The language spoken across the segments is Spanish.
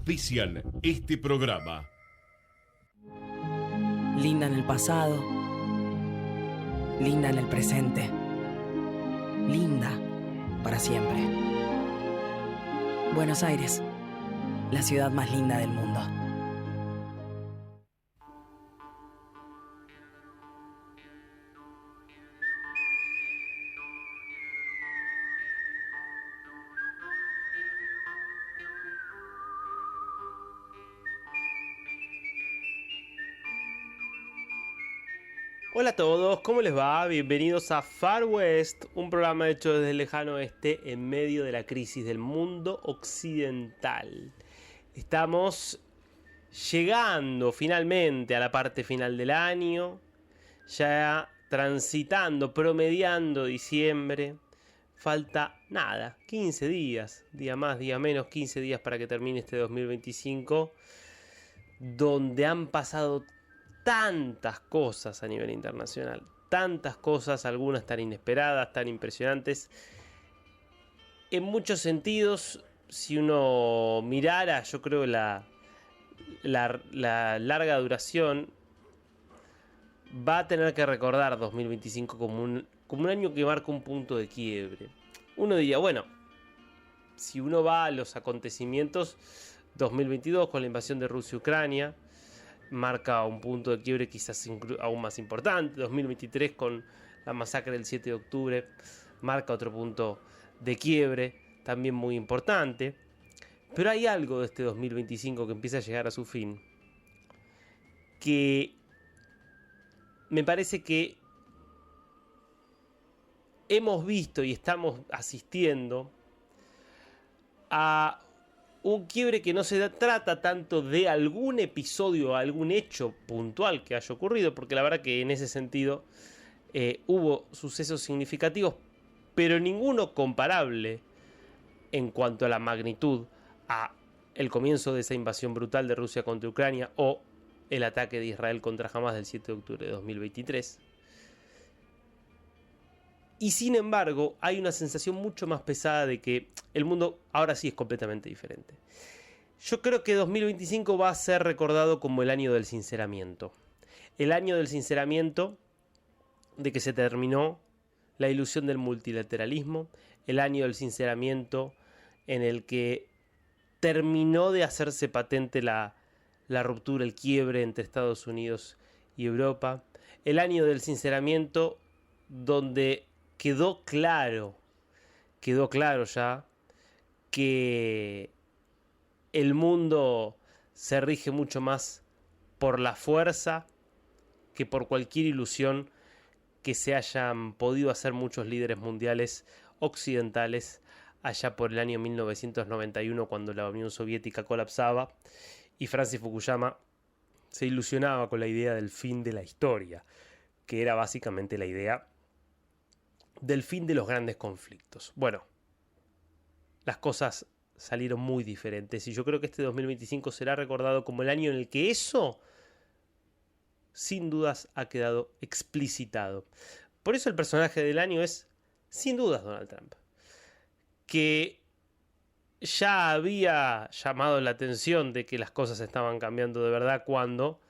auspician este programa. Linda en el pasado, linda en el presente, linda para siempre. Buenos Aires, la ciudad más linda del mundo. Hola a todos, ¿cómo les va? Bienvenidos a Far West, un programa hecho desde el lejano oeste en medio de la crisis del mundo occidental. Estamos llegando finalmente a la parte final del año, ya transitando, promediando diciembre. Falta nada, 15 días, día más, día menos, 15 días para que termine este 2025, donde han pasado tantas cosas a nivel internacional, tantas cosas, algunas tan inesperadas, tan impresionantes. En muchos sentidos, si uno mirara, yo creo la larga duración, va a tener que recordar 2025 como un año que marca un punto de quiebre. Uno diría, bueno, si uno va a los acontecimientos, 2022 con la invasión de Rusia a Ucrania, marca un punto de quiebre quizás aún más importante. 2023 con la masacre del 7 de octubre marca otro punto de quiebre también muy importante. Pero hay algo de este 2025 que empieza a llegar a su fin, que me parece que hemos visto y estamos asistiendo a un quiebre que no se trata tanto de algún episodio, algún hecho puntual que haya ocurrido, porque la verdad que en ese sentido hubo sucesos significativos, pero ninguno comparable en cuanto a la magnitud a el comienzo de esa invasión brutal de Rusia contra Ucrania o el ataque de Israel contra Hamás del 7 de octubre de 2023. Y sin embargo, hay una sensación mucho más pesada de que el mundo ahora sí es completamente diferente. Yo creo que 2025 va a ser recordado como el año del sinceramiento. El año del sinceramiento, de que se terminó la ilusión del multilateralismo. El año del sinceramiento en el que terminó de hacerse patente la ruptura, el quiebre entre Estados Unidos y Europa. El año del sinceramiento donde quedó claro ya que el mundo se rige mucho más por la fuerza que por cualquier ilusión que se hayan podido hacer muchos líderes mundiales occidentales allá por el año 1991, cuando la Unión Soviética colapsaba y Francis Fukuyama se ilusionaba con la idea del fin de la historia, que era básicamente la idea del fin de los grandes conflictos. Bueno, las cosas salieron muy diferentes y yo creo que este 2025 será recordado como el año en el que eso sin dudas ha quedado explicitado. Por eso el personaje del año es sin dudas Donald Trump, que ya había llamado la atención de que las cosas estaban cambiando de verdad cuando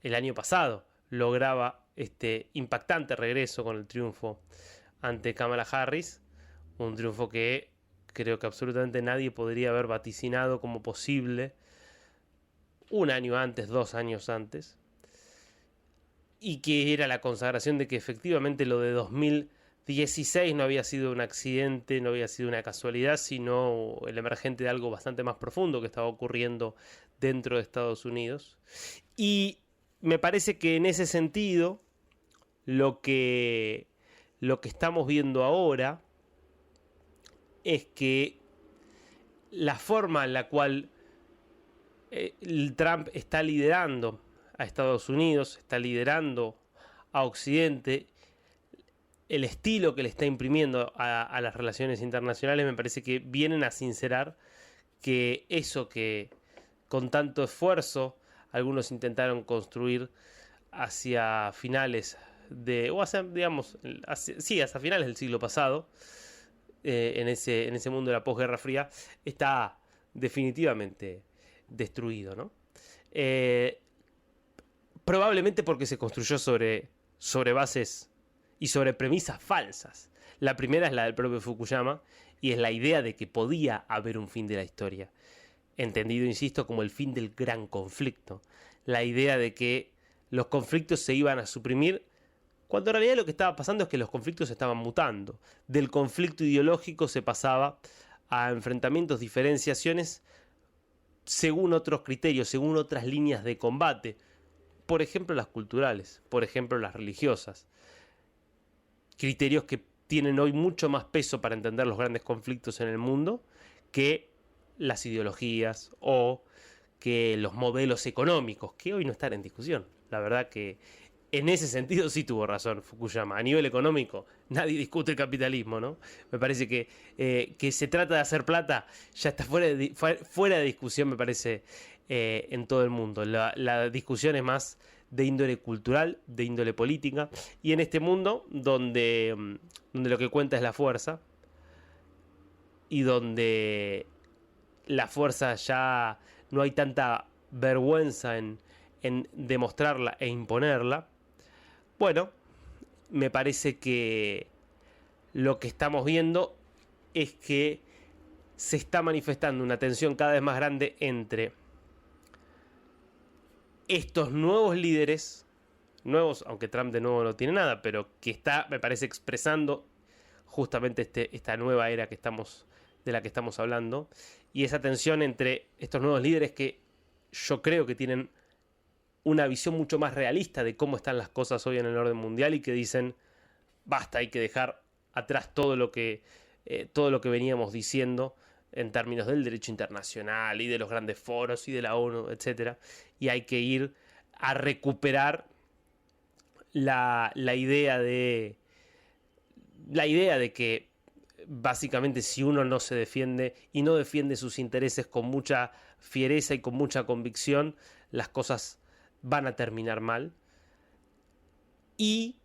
el año pasado lograba este impactante regreso con el triunfo ante Kamala Harris, un triunfo que creo que absolutamente nadie podría haber vaticinado como posible un año antes, 2 años antes, y que era la consagración de que efectivamente lo de 2016 no había sido un accidente, no había sido una casualidad, sino el emergente de algo bastante más profundo que estaba ocurriendo dentro de Estados Unidos. Y me parece que en ese sentido lo que estamos viendo ahora es que la forma en la cual Trump está liderando a Estados Unidos, está liderando a Occidente, el estilo que le está imprimiendo a las relaciones internacionales, me parece que vienen a sincerar que eso que con tanto esfuerzo algunos intentaron construir hacia finales hacia finales del siglo pasado, en ese mundo de la posguerra fría, está definitivamente destruido, ¿no? Probablemente porque se construyó sobre bases y sobre premisas falsas. La primera es la del propio Fukuyama y es la idea de que podía haber un fin de la historia, entendido, insisto, como el fin del gran conflicto. La idea de que los conflictos se iban a suprimir, cuando en realidad lo que estaba pasando es que los conflictos estaban mutando. Del conflicto ideológico se pasaba a enfrentamientos, diferenciaciones según otros criterios, según otras líneas de combate. Por ejemplo, las culturales, por ejemplo, las religiosas. Criterios que tienen hoy mucho más peso para entender los grandes conflictos en el mundo que las ideologías o que los modelos económicos, que hoy no están en discusión. La verdad que en ese sentido sí tuvo razón Fukuyama. A nivel económico nadie discute el capitalismo, ¿no? Me parece que se trata de hacer plata, ya está fuera de discusión, me parece, en todo el mundo. La discusión es más de índole cultural, de índole política, y en este mundo donde lo que cuenta es la fuerza, y donde la fuerza ya no hay tanta vergüenza en demostrarla e imponerla, bueno, me parece que lo que estamos viendo es que se está manifestando una tensión cada vez más grande entre estos nuevos líderes, nuevos, aunque Trump de nuevo no tiene nada, pero que está, me parece, expresando justamente esta nueva era de la que estamos hablando, y esa tensión entre estos nuevos líderes que yo creo que tienen una visión mucho más realista de cómo están las cosas hoy en el orden mundial y que dicen, basta, hay que dejar atrás todo lo que veníamos diciendo en términos del derecho internacional y de los grandes foros y de la ONU, etc. Y hay que ir a recuperar la idea de que básicamente si uno no se defiende y no defiende sus intereses con mucha fiereza y con mucha convicción, las cosas van a terminar mal. Y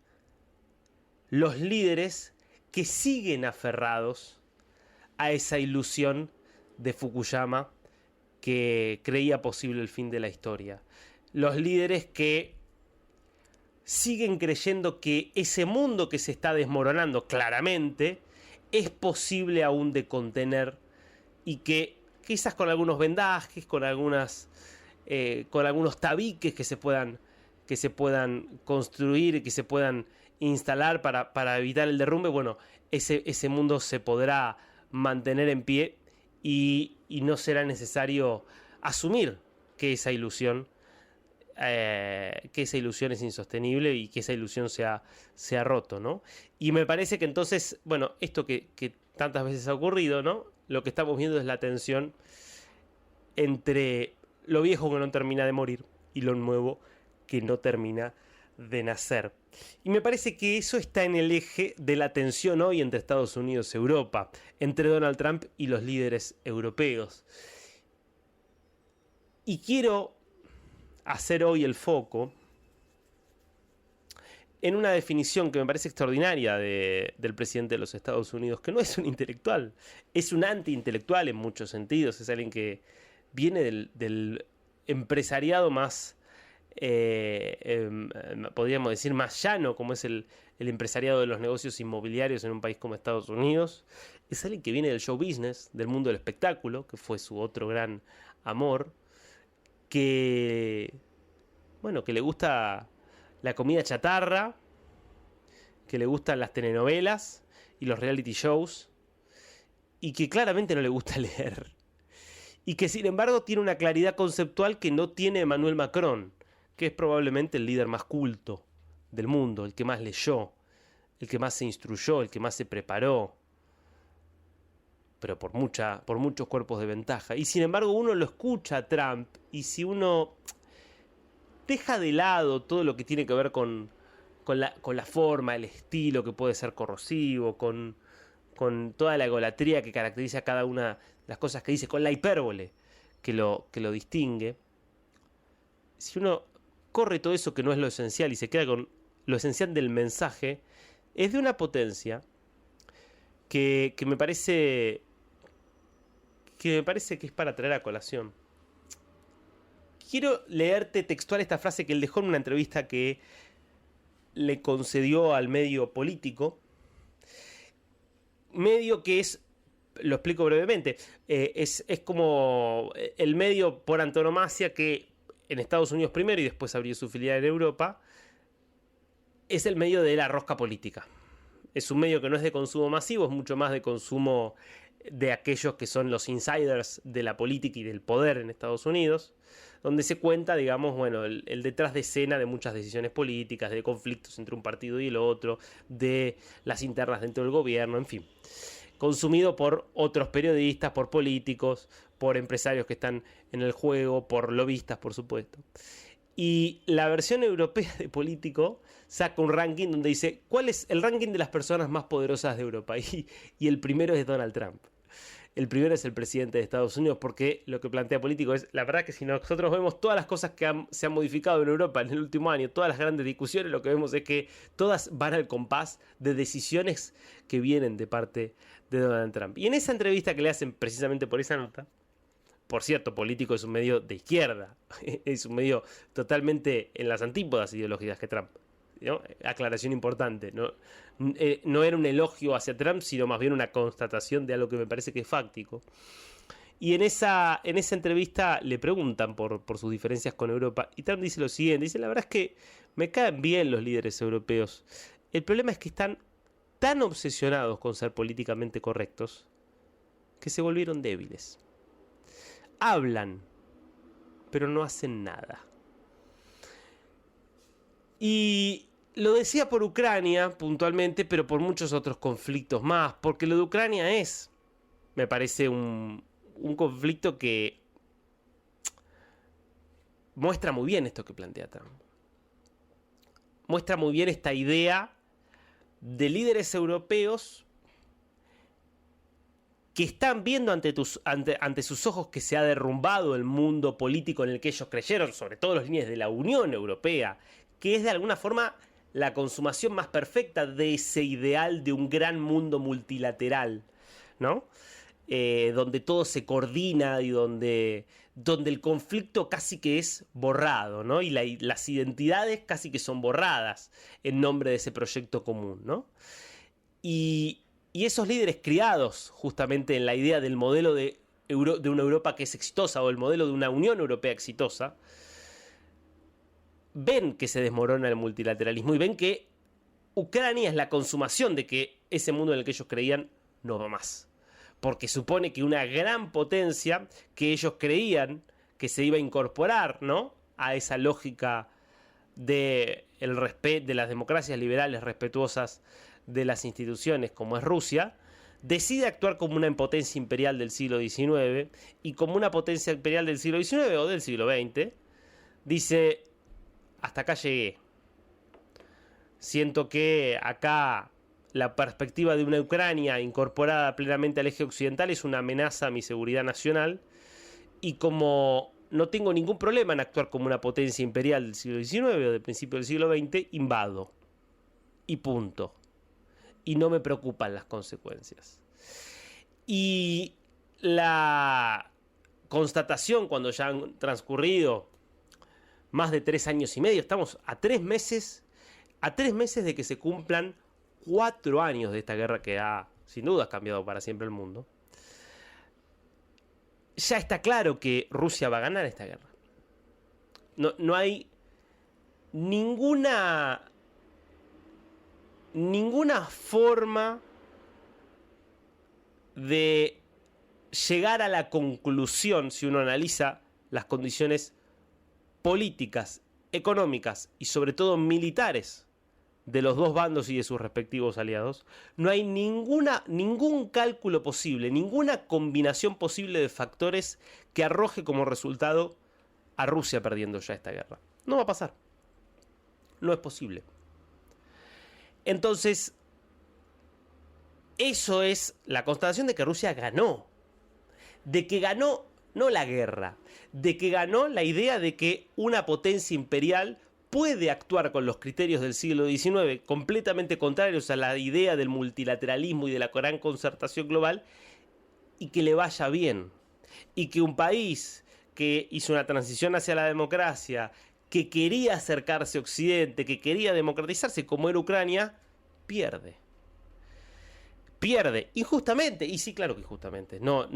los líderes que siguen aferrados a esa ilusión de Fukuyama que creía posible el fin de la historia. Los líderes que siguen creyendo que ese mundo que se está desmoronando claramente es posible aún de contener y que quizás con algunos vendajes, con algunos tabiques que se puedan construir y que se puedan instalar para evitar el derrumbe, bueno, ese mundo se podrá mantener en pie y no será necesario asumir que esa ilusión es insostenible y que esa ilusión se ha roto, ¿no? Y me parece que entonces, bueno, esto que tantas veces ha ocurrido, ¿no? Lo que estamos viendo es la tensión entre lo viejo que no termina de morir y lo nuevo que no termina de nacer. Y me parece que eso está en el eje de la tensión hoy entre Estados Unidos y Europa, entre Donald Trump y los líderes europeos. Y quiero hacer hoy el foco en una definición que me parece extraordinaria del presidente de los Estados Unidos, que no es un intelectual, es un antiintelectual en muchos sentidos, es alguien que viene del empresariado más, podríamos decir, más llano, como es el empresariado de los negocios inmobiliarios en un país como Estados Unidos. Es alguien que viene del show business, del mundo del espectáculo, que fue su otro gran amor, que le gusta la comida chatarra, que le gustan las telenovelas y los reality shows, y que claramente no le gusta leer. Y que sin embargo tiene una claridad conceptual que no tiene Emmanuel Macron, que es probablemente el líder más culto del mundo, el que más leyó, el que más se instruyó, el que más se preparó, pero por muchos cuerpos de ventaja. Y sin embargo uno lo escucha a Trump, y si uno deja de lado todo lo que tiene que ver con la forma, el estilo que puede ser corrosivo, con toda la egolatría que caracteriza cada una de las cosas que dice, con la hipérbole que lo distingue, si uno corre todo eso que no es lo esencial y se queda con lo esencial del mensaje, es de una potencia que me parece que es para traer a colación. quiero leerte textual esta frase que él dejó en una entrevista que le concedió al medio Político. Medio que es, lo explico brevemente, es como el medio por antonomasia que en Estados Unidos primero y después abrió su filial en Europa, es el medio de la rosca política. Es un medio que no es de consumo masivo, es mucho más de consumo de aquellos que son los insiders de la política y del poder en Estados Unidos, donde se cuenta, digamos, bueno, el detrás de escena de muchas decisiones políticas, de conflictos entre un partido y el otro, de las internas dentro del gobierno, en fin. Consumido por otros periodistas, por políticos, por empresarios que están en el juego, por lobistas, por supuesto. Y la versión europea de Político saca un ranking donde dice ¿cuál es el ranking de las personas más poderosas de Europa? Y el primero es Donald Trump. El primero es el presidente de Estados Unidos, porque lo que plantea Político es, la verdad que si nosotros vemos todas las cosas que se han modificado en Europa en el último año, todas las grandes discusiones, lo que vemos es que todas van al compás de decisiones que vienen de parte de Donald Trump. Y en esa entrevista que le hacen precisamente por esa nota, por cierto, Político es un medio de izquierda, es un medio totalmente en las antípodas ideológicas que Trump, ¿no? Aclaración importante, no era un elogio hacia Trump, sino más bien una constatación de algo que me parece que es fáctico. Y en esa entrevista le preguntan por sus diferencias con Europa, y Trump dice lo siguiente, dice, la verdad es que me caen bien los líderes europeos, el problema es que están tan obsesionados con ser políticamente correctos que se volvieron débiles. Hablan, pero no hacen nada. Y lo decía por Ucrania puntualmente, pero por muchos otros conflictos más, porque lo de Ucrania es, me parece, un conflicto que muestra muy bien esto que plantea Trump. Muestra muy bien esta idea de líderes europeos que están viendo ante sus ojos que se ha derrumbado el mundo político en el que ellos creyeron, sobre todo los líderes de la Unión Europea, que es de alguna forma la consumación más perfecta de ese ideal de un gran mundo multilateral, ¿no? Donde todo se coordina y donde el conflicto casi que es borrado, ¿no? Y las identidades casi que son borradas en nombre de ese proyecto común, ¿no? Y esos líderes criados justamente en la idea del modelo de una Europa que es exitosa o el modelo de una Unión Europea exitosa, ven que se desmorona el multilateralismo y ven que Ucrania es la consumación de que ese mundo en el que ellos creían no va más. Porque supone que una gran potencia que ellos creían que se iba a incorporar, ¿no?, a esa lógica de las democracias liberales respetuosas de las instituciones como es Rusia, decide actuar como una potencia imperial del siglo XIX y como una potencia imperial del siglo XIX o del siglo XX, dice, hasta acá llegué. Siento que acá la perspectiva de una Ucrania incorporada plenamente al eje occidental es una amenaza a mi seguridad nacional y como no tengo ningún problema en actuar como una potencia imperial del siglo XIX o del principio del siglo XX, invado. Y punto. Y no me preocupan las consecuencias. Y la constatación cuando ya han transcurrido más de 3 años y medio, estamos a 3 meses de que se cumplan 4 años de esta guerra que ha, sin duda, cambiado para siempre el mundo. Ya está claro que Rusia va a ganar esta guerra. No hay ninguna forma de llegar a la conclusión, si uno analiza las condiciones políticas, económicas y sobre todo militares de los dos bandos y de sus respectivos aliados, no hay ningún cálculo posible, ninguna combinación posible de factores que arroje como resultado a Rusia perdiendo ya esta guerra. No va a pasar. No es posible. Entonces, eso es la constatación de que Rusia ganó. De que ganó no la guerra, de que ganó la idea de que una potencia imperial puede actuar con los criterios del siglo XIX completamente contrarios a la idea del multilateralismo y de la gran concertación global y que le vaya bien. Y que un país que hizo una transición hacia la democracia, que quería acercarse a Occidente, que quería democratizarse como era Ucrania, pierde. Pierde, injustamente, y sí, claro que injustamente. No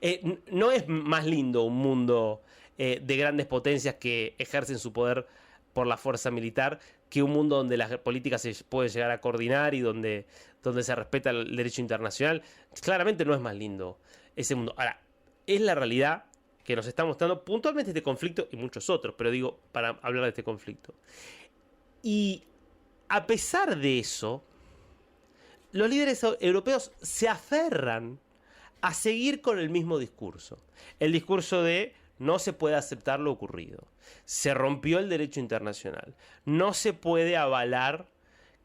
es más lindo un mundo de grandes potencias que ejercen su poder por la fuerza militar que un mundo donde las políticas se pueden llegar a coordinar y donde se respeta el derecho internacional. Claramente no es más lindo ese mundo. Ahora, es la realidad que nos está mostrando puntualmente este conflicto y muchos otros, pero digo, para hablar de este conflicto. Y a pesar de eso, los líderes europeos se aferran a seguir con el mismo discurso. El discurso de no se puede aceptar lo ocurrido. Se rompió el derecho internacional. No se puede avalar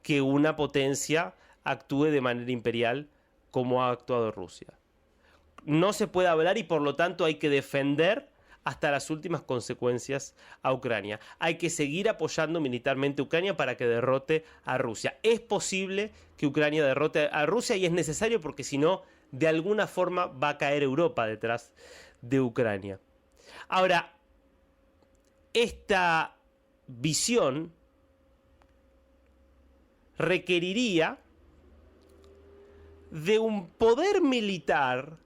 que una potencia actúe de manera imperial como ha actuado Rusia. No se puede avalar y por lo tanto hay que defender hasta las últimas consecuencias a Ucrania. Hay que seguir apoyando militarmente a Ucrania para que derrote a Rusia. Es posible que Ucrania derrote a Rusia y es necesario porque si no, de alguna forma va a caer Europa detrás de Ucrania. Ahora, esta visión requeriría de un poder militar,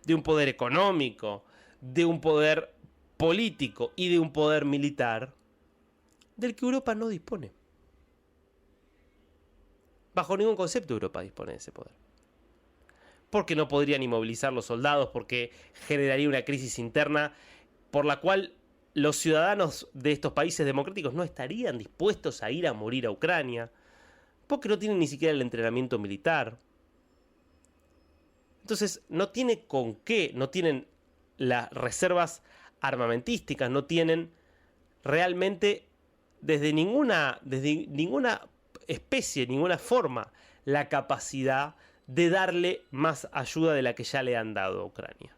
de un poder económico, de un poder político y de un poder militar del que Europa no dispone. Bajo ningún concepto Europa dispone de ese poder. Porque no podría ni movilizar los soldados, porque generaría una crisis interna por la cual los ciudadanos de estos países democráticos no estarían dispuestos a ir a morir a Ucrania, porque no tienen ni siquiera el entrenamiento militar. Entonces, no tiene con qué, no tienen las reservas armamentísticas, no tienen realmente desde ninguna especie, ninguna forma, la capacidad de darle más ayuda de la que ya le han dado a Ucrania.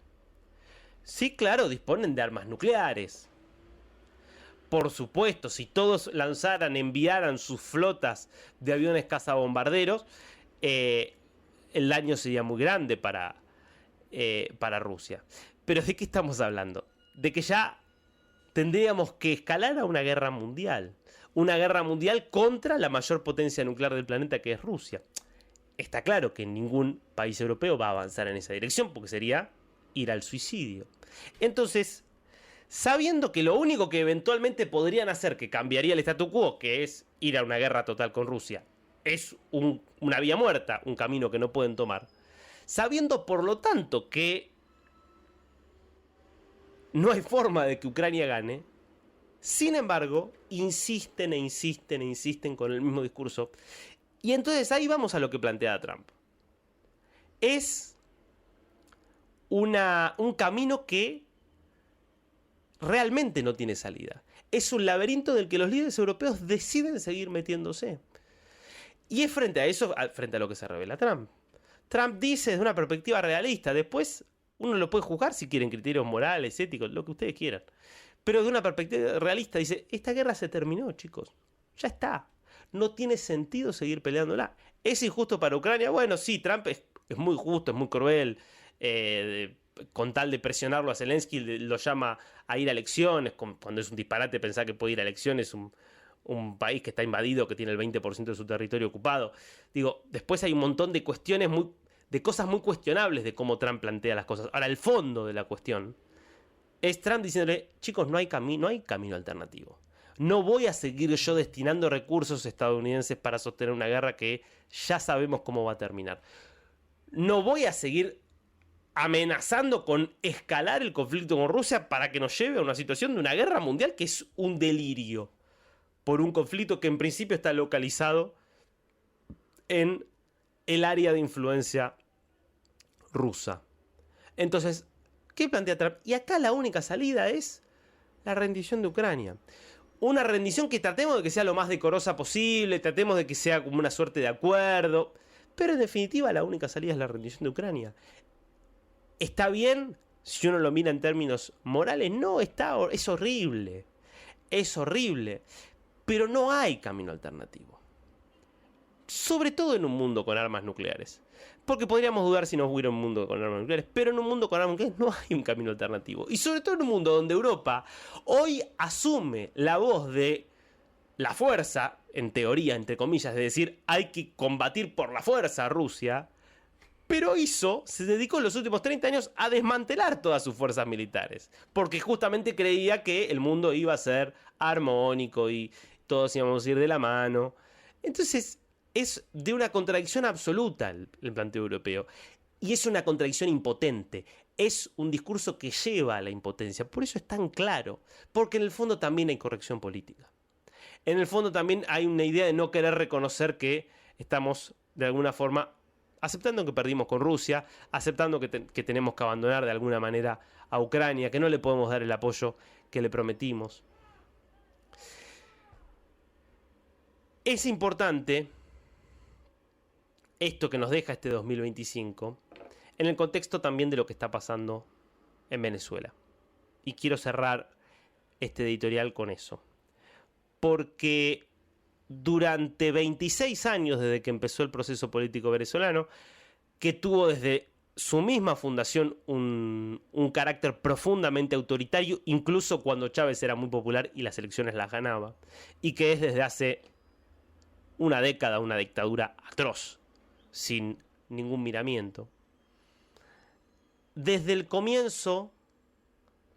Sí, claro, disponen de armas nucleares. Por supuesto, si todos enviaran sus flotas de aviones cazabombarderos, el daño sería muy grande para Rusia. Pero ¿de qué estamos hablando? De que ya tendríamos que escalar a una guerra mundial. Una guerra mundial contra la mayor potencia nuclear del planeta, que es Rusia. Está claro que ningún país europeo va a avanzar en esa dirección porque sería ir al suicidio. Entonces, sabiendo que lo único que eventualmente podrían hacer que cambiaría el statu quo, que es ir a una guerra total con Rusia, es una vía muerta, un camino que no pueden tomar, sabiendo por lo tanto que no hay forma de que Ucrania gane, sin embargo, insisten con el mismo discurso. Y entonces ahí vamos a lo que plantea Trump. Es un camino que realmente no tiene salida. Es un laberinto del que los líderes europeos deciden seguir metiéndose. Y es frente a eso, frente a lo que se revela Trump. Trump dice desde una perspectiva realista. Después uno lo puede juzgar si quieren criterios morales, éticos, lo que ustedes quieran. Pero de una perspectiva realista dice, esta guerra se terminó, chicos. Ya está. No tiene sentido seguir peleándola. ¿Es injusto para Ucrania? Bueno, sí, Trump es muy justo, es muy cruel. Con tal de presionarlo a Zelensky, lo llama a ir a elecciones, cuando es un disparate pensar que puede ir a elecciones un país que está invadido, que tiene el 20% de su territorio ocupado. Digo, después hay un montón de cuestiones, de cosas muy cuestionables de cómo Trump plantea las cosas. Ahora, el fondo de la cuestión es Trump diciéndole, chicos, no hay camino alternativo. No voy a seguir yo destinando recursos estadounidenses para sostener una guerra que ya sabemos cómo va a terminar. No voy a seguir amenazando con escalar el conflicto con Rusia para que nos lleve a una situación de una guerra mundial que es un delirio por un conflicto que en principio está localizado en el área de influencia rusa. Entonces, ¿qué plantea Trump? Y acá la única salida es la rendición de Ucrania. Una rendición que tratemos de que sea lo más decorosa posible, tratemos de que sea como una suerte de acuerdo, pero en definitiva la única salida es la rendición de Ucrania. ¿Está bien si uno lo mira en términos morales? No, es horrible. Es horrible. Pero no hay camino alternativo. Sobre todo en un mundo con armas nucleares. Porque podríamos dudar si no hubiera un mundo con armas nucleares, pero en un mundo con armas nucleares no hay un camino alternativo. Y sobre todo en un mundo donde Europa hoy asume la voz de la fuerza, en teoría, entre comillas, de decir hay que combatir por la fuerza a Rusia, pero se dedicó en los últimos 30 años a desmantelar todas sus fuerzas militares, porque justamente creía que el mundo iba a ser armónico y todos íbamos a ir de la mano. Entonces es de una contradicción absoluta el planteo europeo, y es una contradicción impotente. Es un discurso que lleva a la impotencia, por eso es tan claro, porque en el fondo también hay corrección política. En el fondo también hay una idea de no querer reconocer que estamos de alguna forma aceptando que perdimos con Rusia, aceptando que tenemos que abandonar de alguna manera a Ucrania, que no le podemos dar el apoyo que le prometimos. Es importante esto que nos deja este 2025 en el contexto también de lo que está pasando en Venezuela. Y quiero cerrar este editorial con eso. Porque durante 26 años desde que empezó el proceso político venezolano, que tuvo desde su misma fundación un carácter profundamente autoritario, incluso cuando Chávez era muy popular y las elecciones las ganaba, y que es desde hace una década una dictadura atroz, sin ningún miramiento. Desde el comienzo,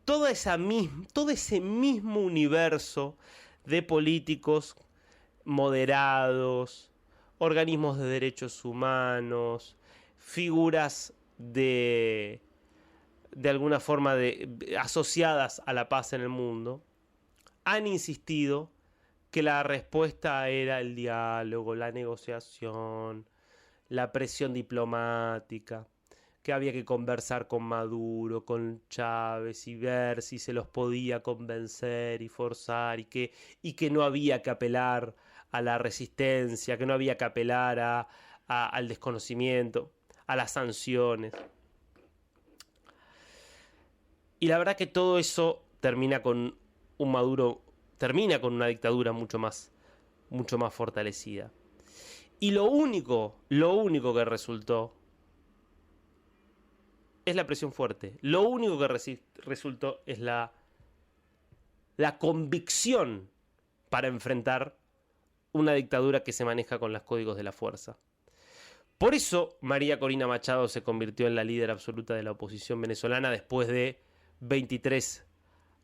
todo ese mismo universo de políticos moderados, organismos de derechos humanos, figuras de alguna forma asociadas a la paz en el mundo, han insistido que la respuesta era el diálogo, la negociación, la presión diplomática, que había que conversar con Maduro, con Chávez y ver si se los podía convencer y forzar, y que no había que apelar a la resistencia, que no había que apelar al desconocimiento, a las sanciones. Y la verdad que todo eso termina con un Maduro, termina con una dictadura mucho más fortalecida. Y lo único que resultó es la presión fuerte. Lo único que resultó es la convicción para enfrentar una dictadura que se maneja con los códigos de la fuerza. Por eso María Corina Machado se convirtió en la líder absoluta de la oposición venezolana después de 23,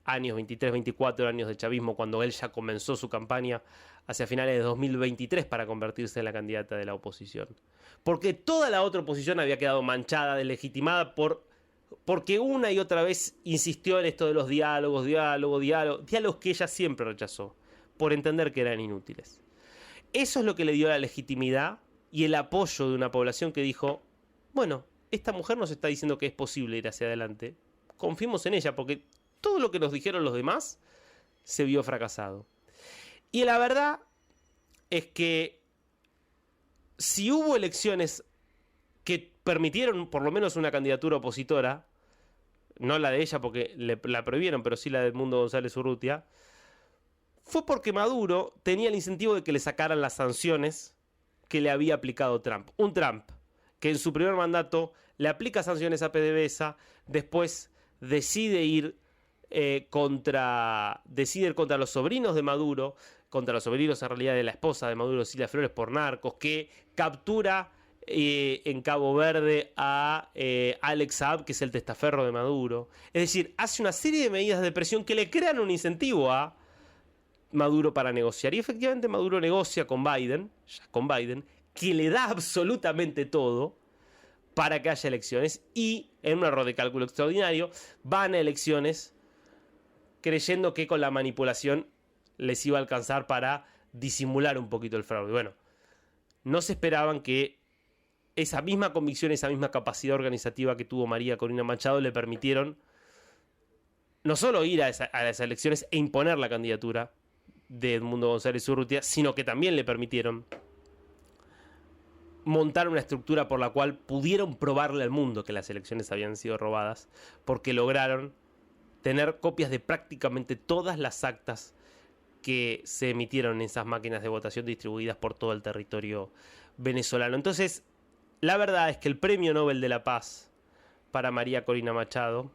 24 años de chavismo, cuando él ya comenzó su campaña hacia finales de 2023 para convertirse en la candidata de la oposición. Porque toda la otra oposición había quedado manchada, deslegitimada porque una y otra vez insistió en esto de los diálogos que ella siempre rechazó, por entender que eran inútiles. Eso es lo que le dio la legitimidad y el apoyo de una población que dijo, bueno, esta mujer nos está diciendo que es posible ir hacia adelante, confiemos en ella, porque todo lo que nos dijeron los demás se vio fracasado. Y la verdad es que si hubo elecciones que permitieron por lo menos una candidatura opositora, no la de ella porque la prohibieron, pero sí la de Edmundo González Urrutia, fue porque Maduro tenía el incentivo de que le sacaran las sanciones que le había aplicado Trump. Un Trump que en su primer mandato le aplica sanciones a PDVSA, después decide ir contra los sobrinos de Maduro, contra los sobrinos en realidad de la esposa de Maduro, Cilia Flores, por narcos, que captura en Cabo Verde a Alex Saab, que es el testaferro de Maduro. Es decir, hace una serie de medidas de presión que le crean un incentivo a Maduro para negociar. Y efectivamente Maduro negocia con Biden, que le da absolutamente todo para que haya elecciones, y en un error de cálculo extraordinario van a elecciones creyendo que con la manipulación les iba a alcanzar para disimular un poquito el fraude. Bueno, no se esperaban que esa misma convicción, esa misma capacidad organizativa que tuvo María Corina Machado le permitieron no solo ir a las elecciones e imponer la candidatura de Edmundo González Urrutia, sino que también le permitieron montar una estructura por la cual pudieron probarle al mundo que las elecciones habían sido robadas, porque lograron tener copias de prácticamente todas las actas que se emitieron en esas máquinas de votación distribuidas por todo el territorio venezolano. Entonces, la verdad es que el Premio Nobel de la Paz para María Corina Machado,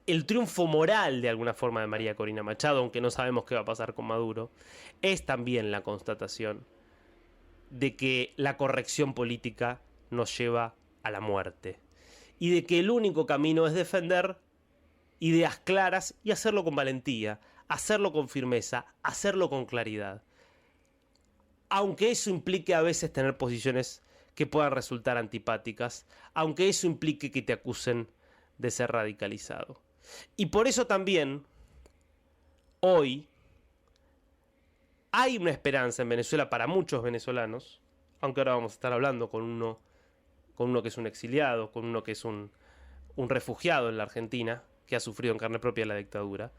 el triunfo moral de alguna forma de María Corina Machado, aunque no sabemos qué va a pasar con Maduro, es también la constatación de que la corrección política nos lleva a la muerte y de que el único camino es defender ideas claras y hacerlo con valentía, hacerlo con firmeza, hacerlo con claridad. Aunque eso implique a veces tener posiciones que puedan resultar antipáticas, aunque eso implique que te acusen de ser radicalizado. Y por eso también, hoy, hay una esperanza en Venezuela para muchos venezolanos, aunque ahora vamos a estar hablando con uno que es un exiliado, con uno que es un refugiado en la Argentina, que ha sufrido en carne propia la dictadura.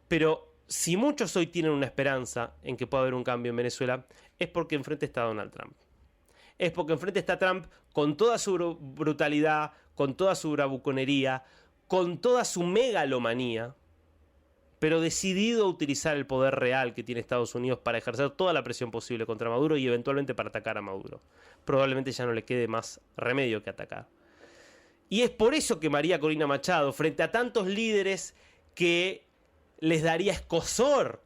Pero si muchos hoy tienen una esperanza en que pueda haber un cambio en Venezuela, es porque enfrente está Donald Trump. Es porque enfrente está Trump con toda su brutalidad, con toda su bravuconería, con toda su megalomanía, pero decidido a utilizar el poder real que tiene Estados Unidos para ejercer toda la presión posible contra Maduro y eventualmente para atacar a Maduro. Probablemente ya no le quede más remedio que atacar. Y es por eso que María Corina Machado, frente a tantos líderes que les daría escozor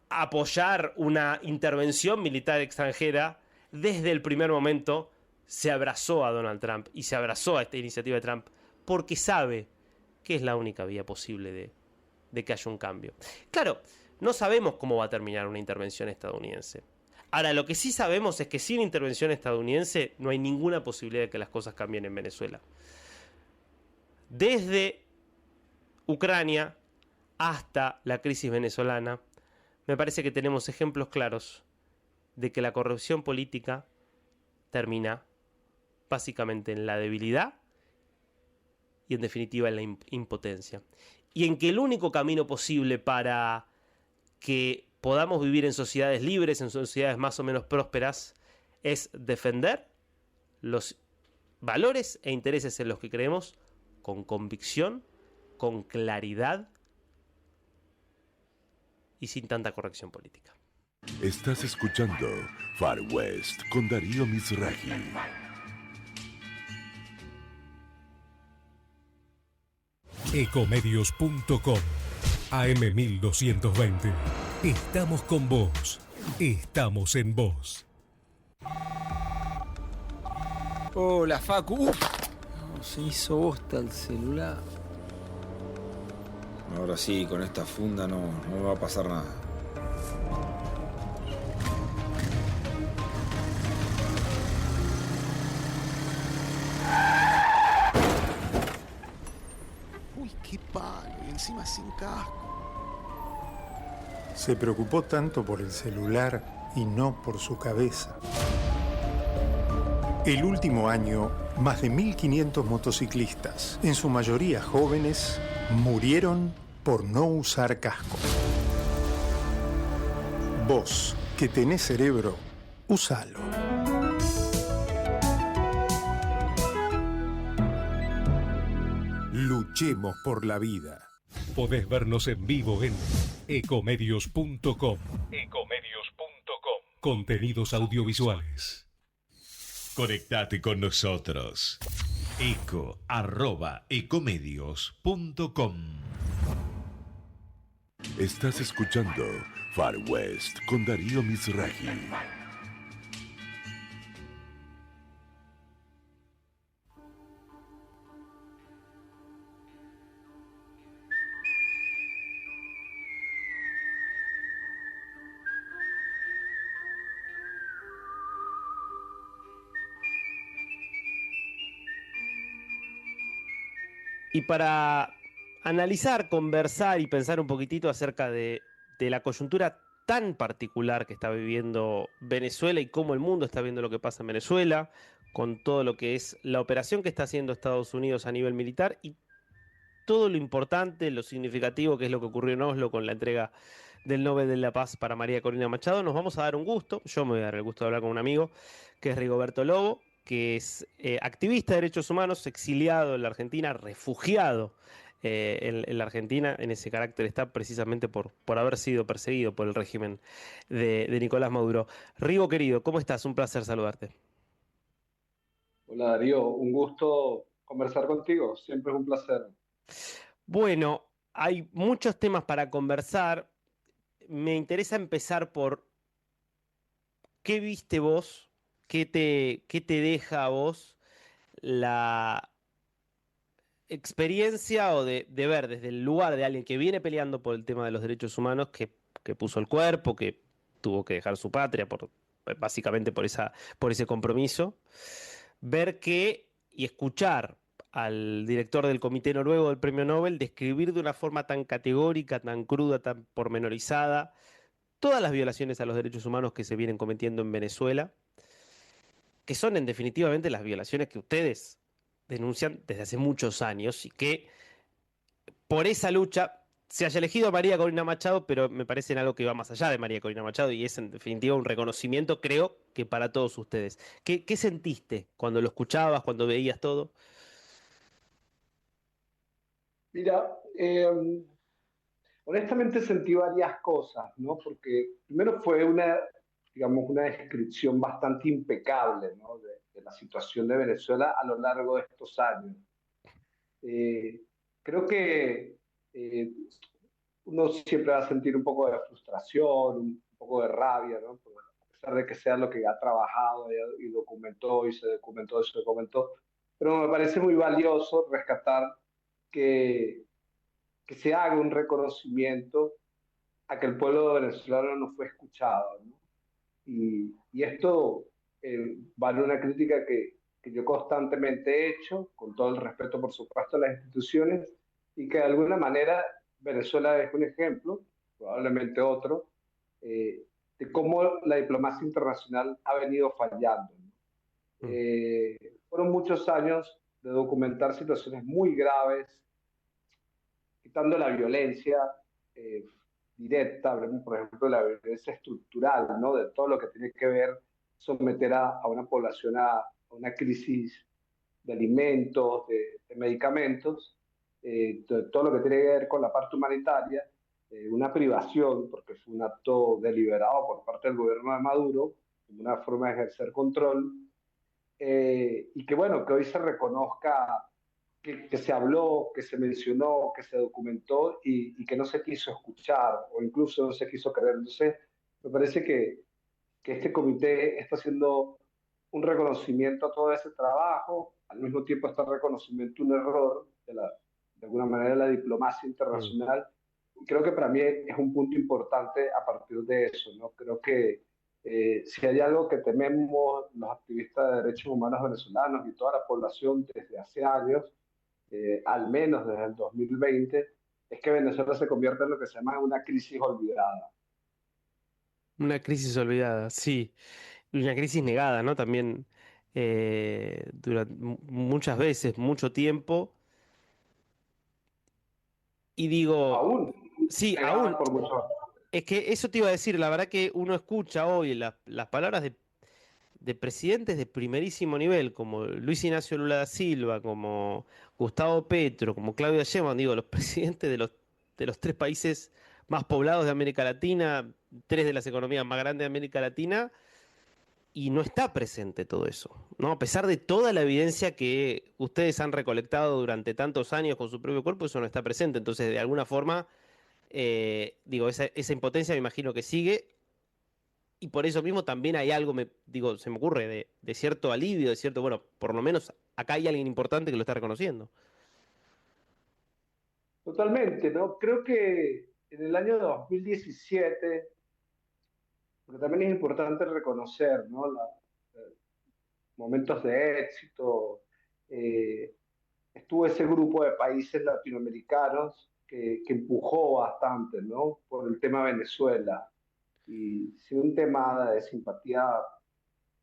apoyar una intervención militar extranjera, desde el primer momento se abrazó a Donald Trump y se abrazó a esta iniciativa de Trump porque sabe que es la única vía posible de que haya un cambio. Claro, no sabemos cómo va a terminar una intervención estadounidense. Ahora, lo que sí sabemos es que sin intervención estadounidense no hay ninguna posibilidad de que las cosas cambien en Venezuela. Desde Ucrania hasta la crisis venezolana, me parece que tenemos ejemplos claros de que la corrupción política termina básicamente en la debilidad y en definitiva en la impotencia. Y en que el único camino posible para que podamos vivir en sociedades libres, en sociedades más o menos prósperas, es defender los valores e intereses en los que creemos con convicción, con claridad y sin tanta corrección política. Estás escuchando Far West con Darío Mizrahi. Ecomedios.com AM1220. Estamos con vos. Estamos en vos. Hola, Facu. No, se hizo bosta el celular. Ahora sí, con esta funda no me va a pasar nada. Uy, qué palo, y encima sin casco. Se preocupó tanto por el celular y no por su cabeza. El último año, más de 1.500 motociclistas, en su mayoría jóvenes, murieron por no usar casco. Vos, que tenés cerebro, usalo. Luchemos por la vida. Podés vernos en vivo en ecomedios.com. Contenidos audiovisuales. Conectate con nosotros. eco@ecomedios.com. Estás escuchando Far West con Darío Mizrahi. Y para analizar, conversar y pensar un poquitito acerca de la coyuntura tan particular que está viviendo Venezuela y cómo el mundo está viendo lo que pasa en Venezuela, con todo lo que es la operación que está haciendo Estados Unidos a nivel militar y todo lo importante, lo significativo que es lo que ocurrió en Oslo con la entrega del Nobel de la Paz para María Corina Machado, nos vamos a dar un gusto. Yo me voy a dar el gusto de hablar con un amigo que es Rigoberto Lobo, que es activista de derechos humanos, exiliado en la Argentina, refugiado en la Argentina. En ese carácter está precisamente por haber sido perseguido por el régimen de Nicolás Maduro. Rigo, querido, ¿cómo estás? Un placer saludarte. Hola Darío, un gusto conversar contigo, siempre es un placer. Bueno, hay muchos temas para conversar. Me interesa empezar por qué viste vos, qué te deja a vos la experiencia o de ver desde el lugar de alguien que viene peleando por el tema de los derechos humanos, que puso el cuerpo, que tuvo que dejar su patria básicamente por ese compromiso, ver que y escuchar al director del Comité Noruego del Premio Nobel describir de una forma tan categórica, tan cruda, tan pormenorizada, todas las violaciones a los derechos humanos que se vienen cometiendo en Venezuela, que son en definitivamente las violaciones que ustedes denuncian desde hace muchos años y que por esa lucha se haya elegido a María Corina Machado, pero me parece en algo que va más allá de María Corina Machado y es en definitiva un reconocimiento, creo, que para todos ustedes. ¿Qué sentiste cuando lo escuchabas, cuando veías todo? Mira, honestamente sentí varias cosas, ¿no? Porque primero fue digamos, una descripción bastante impecable, ¿no? De la situación de Venezuela a lo largo de estos años. Eh, Creo que eh, uno siempre va a sentir un poco de frustración, un poco de rabia, ¿no? A pesar de que sea lo que ha trabajado y documentó y se documentó, pero me parece muy valioso rescatar que, que se haga un reconocimiento a que el pueblo venezolano no fue escuchado, ¿no? Y esto vale una crítica que yo constantemente he hecho, con todo el respeto, por supuesto, a las instituciones, y que de alguna manera Venezuela es un ejemplo, probablemente otro, de cómo la diplomacia internacional ha venido fallando, ¿no? Mm. Fueron muchos años de documentar situaciones muy graves, quitando la violencia eh, directa, hablemos por ejemplo de la violencia estructural, ¿no? De todo lo que tiene que ver someter a una población a una crisis de alimentos, de medicamentos, de todo lo que tiene que ver con la parte humanitaria, una privación, porque fue un acto deliberado por parte del gobierno de Maduro, como una forma de ejercer control, y que bueno, que hoy se reconozca que se habló, que se mencionó, que se documentó y que no se quiso escuchar o incluso no se quiso creer. Entonces, me parece que este comité está haciendo un reconocimiento a todo ese trabajo, al mismo tiempo está reconocimiento un error de alguna manera de la diplomacia Mm. internacional. Y creo que para mí es un punto importante a partir de eso, ¿no? Creo que si hay algo que tememos los activistas de derechos humanos venezolanos y toda la población desde hace años, al menos desde el 2020, es que Venezuela se convierta en lo que se llama una crisis olvidada. Una crisis olvidada, sí. Y una crisis negada, ¿no? También durante muchas veces, mucho tiempo. Y digo, Aún sí, negada aún, por muchos. es que eso te iba a decir, la verdad que uno escucha hoy las palabras de presidentes de primerísimo nivel, como Luis Ignacio Lula da Silva, como Gustavo Petro, como Claudia Sheinbaum, digo, los presidentes de los tres países más poblados de América Latina, tres de las economías más grandes de América Latina, y no está presente todo eso, ¿no? A pesar de toda la evidencia que ustedes han recolectado durante tantos años con su propio cuerpo, eso no está presente. Entonces, de alguna forma, digo, esa impotencia me imagino que sigue, y por eso mismo también hay algo, digo, se me ocurre, de cierto alivio, de cierto, bueno, por lo menos acá hay alguien importante que lo está reconociendo. Totalmente, ¿no? Creo que en el año 2017, porque también es importante reconocer, ¿no? Momentos de éxito, eh, estuvo ese grupo de países latinoamericanos que empujó bastante, ¿no? Por el tema Venezuela. Y sin un tema de simpatía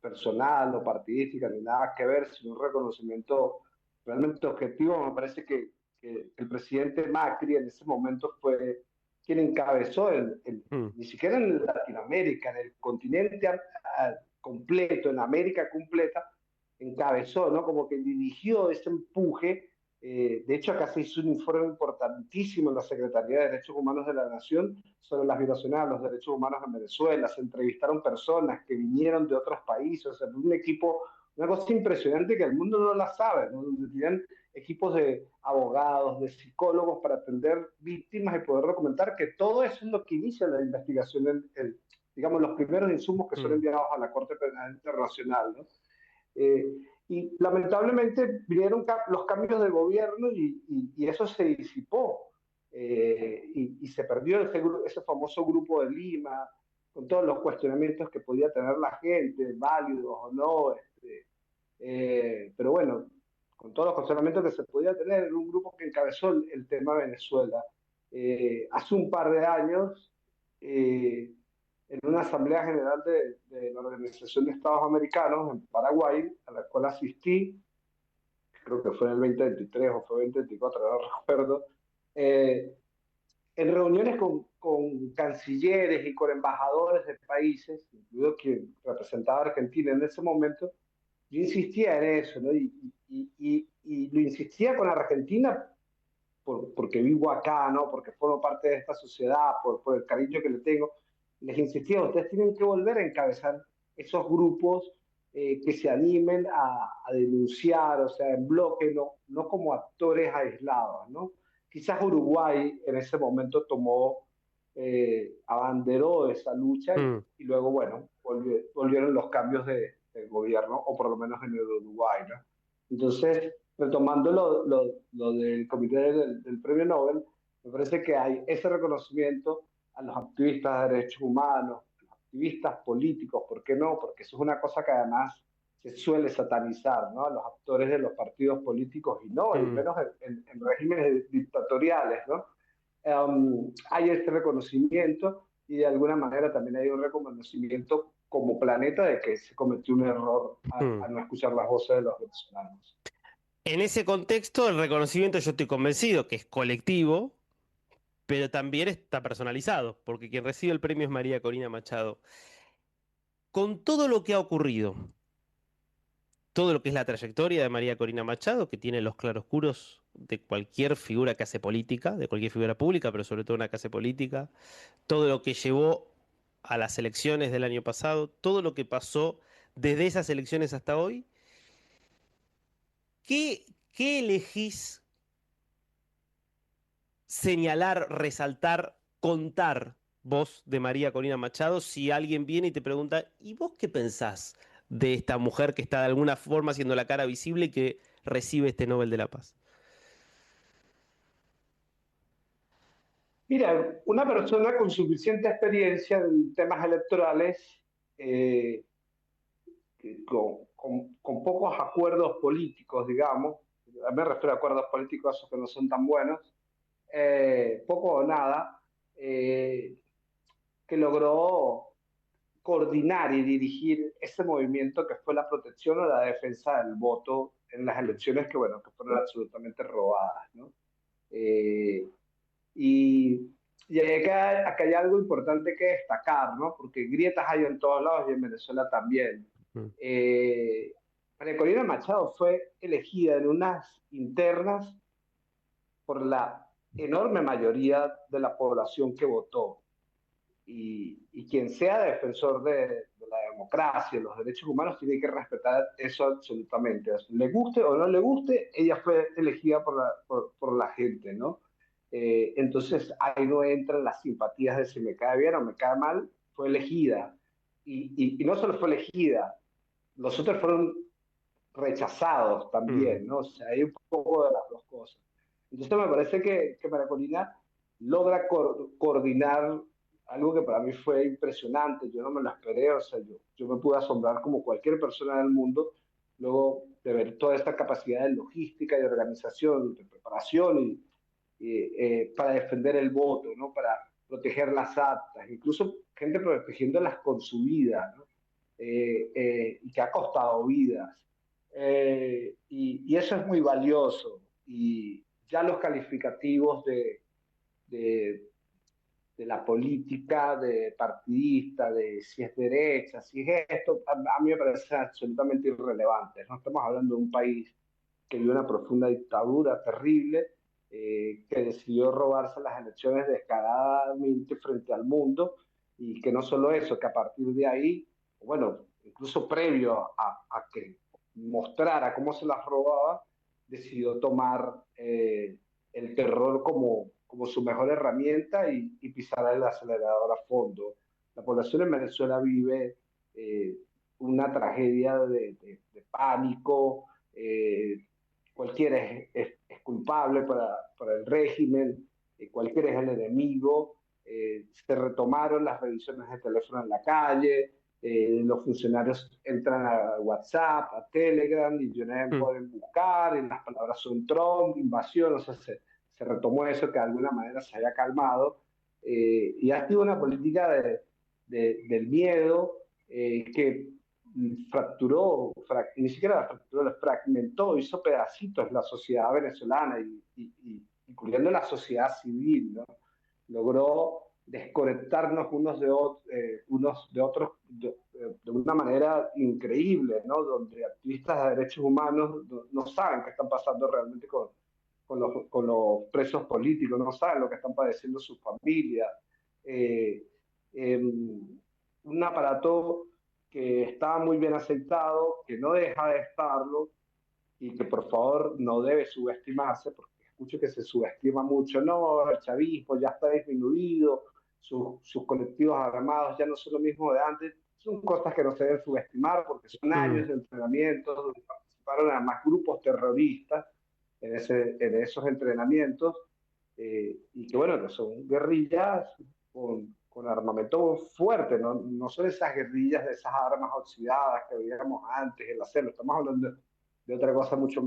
personal o partidística ni nada que ver, sino un reconocimiento realmente objetivo. Me parece que el presidente Macri en ese momento fue quien encabezó Mm. ni siquiera en Latinoamérica, en el continente completo, en América completa, encabezó, ¿no? Como que dirigió ese empuje. De hecho, acá se hizo un informe importantísimo en la Secretaría de Derechos Humanos de la Nación sobre las violaciones a los derechos humanos en Venezuela. Se entrevistaron personas que vinieron de otros países, o sea, un equipo una cosa impresionante que el mundo no la sabe, ¿no? Donde tenían equipos de abogados, de psicólogos para atender víctimas y poder documentar que todo eso es lo que inicia la investigación, digamos, los primeros insumos que son enviados a la Corte Penal Internacional, ¿no? Eh, y lamentablemente vinieron los cambios de gobierno y eso se disipó. Y se perdió ese famoso grupo de Lima, con todos los cuestionamientos que podía tener la gente, válidos o no. Pero bueno, con todos los cuestionamientos que se podía tener, era un grupo que encabezó el tema Venezuela. Hace un par de años, en una asamblea general de la Organización de Estados Americanos en Paraguay, a la cual asistí, creo que fue en el 2023 o fue 2024, no recuerdo, en reuniones con cancilleres y con embajadores de países, incluido quien representaba a Argentina en ese momento, yo insistía en eso, ¿no? Y lo insistía con Argentina porque vivo acá, ¿no? Porque formo parte de esta sociedad, por el cariño que le tengo. Les insistía, ustedes tienen que volver a encabezar esos grupos que se animen a denunciar, o sea, en bloque, no como actores aislados, ¿no? Quizás Uruguay en ese momento abanderó esa lucha y luego, bueno, volvieron los cambios de gobierno, o por lo menos en el Uruguay, ¿no? Entonces, retomando lo del comité del Premio Nobel, me parece que hay ese reconocimiento a los activistas de derechos humanos, a los activistas políticos, ¿por qué no? Porque eso es una cosa que además se suele satanizar, ¿no? A los actores de los partidos políticos y no, y menos en regímenes dictatoriales, ¿no? Hay este reconocimiento y de alguna manera también hay un reconocimiento como planeta de que se cometió un error a no escuchar las voces de los venezolanos. En ese contexto, el reconocimiento yo estoy convencido que es colectivo, pero también está personalizado, porque quien recibe el premio es María Corina Machado. Con todo lo que ha ocurrido, todo lo que es la trayectoria de María Corina Machado, que tiene los claroscuros de cualquier figura que hace política, de cualquier figura pública, pero sobre todo una que hace política, todo lo que llevó a las elecciones del año pasado, todo lo que pasó desde esas elecciones hasta hoy, ¿qué elegís señalar, resaltar, contar vos de María Corina Machado si alguien viene y te pregunta, ¿y vos qué pensás de esta mujer que está de alguna forma haciendo la cara visible y que recibe este Nobel de la Paz? Mira, una persona con suficiente experiencia en temas electorales, eh, con pocos acuerdos políticos, digamos, me refiero a acuerdos políticos esos que no son tan buenos, poco o nada, que logró coordinar y dirigir ese movimiento que fue la protección o la defensa del voto en las elecciones que, bueno, que fueron absolutamente robadas, ¿no? Y, y acá hay algo importante que destacar, ¿no? Porque grietas hay en todos lados y en Venezuela también. María Corina Machado fue elegida en unas internas por la enorme mayoría de la población que votó. Y quien sea defensor de la democracia, los derechos humanos, tiene que respetar eso absolutamente. Le guste o no le guste, ella fue elegida por la gente, ¿no? Entonces ahí no entran las simpatías de si me cae bien o me cae mal, fue elegida. Y no solo fue elegida, los otros fueron rechazados también, ¿no? O sea, hay un poco de las dos cosas. Entonces me parece que María Corina logra coordinar algo que para mí fue impresionante, yo no me lo esperé, o sea, yo me pude asombrar como cualquier persona del mundo, luego de ver toda esta capacidad de logística, de organización, de preparación para defender el voto, ¿no? Para proteger las actas, incluso gente protegiéndolas con su vida, ¿no? Y que ha costado vidas. Y eso es muy valioso. Y ya los calificativos de la política, de partidista, de si es derecha, si es esto, a mí me parece absolutamente irrelevante. No estamos hablando de un país que vive una profunda dictadura terrible, que decidió robarse las elecciones descaradamente frente al mundo, y que no solo eso, que a partir de ahí, bueno, incluso previo a que mostrara cómo se las robaba, decidió tomar el terror como su mejor herramienta y pisar el acelerador a fondo. La población en Venezuela vive una tragedia de pánico, cualquiera es culpable para el régimen, cualquiera es el enemigo, se retomaron las revisiones de teléfono en la calle, los funcionarios entran a WhatsApp, a Telegram, y pueden buscar, y las palabras son Trump, invasión, o sea, se retomó eso que de alguna manera se había calmado, y ha sido una política del miedo que fracturó, ni siquiera la fracturó, la fragmentó, hizo pedacitos la sociedad venezolana, incluyendo la sociedad civil, ¿no? Logró desconectarnos unos de otros de una manera increíble, ¿no? Donde activistas de derechos humanos no saben qué están pasando realmente con los presos políticos, no saben lo que están padeciendo sus familias. Eh, eh, un aparato que está muy bien aceptado, que no deja de estarlo y que por favor no debe subestimarse, porque escucho que se subestima mucho, no, el chavismo ya está disminuido, sus colectivos armados ya no son lo mismo de antes, son cosas que no se deben subestimar porque son años de entrenamiento, donde participaron además grupos terroristas en esos entrenamientos, y que bueno, que son guerrillas con armamento fuerte, no son esas guerrillas de esas armas oxidadas que veíamos antes en la selva, estamos hablando de otra cosa mucho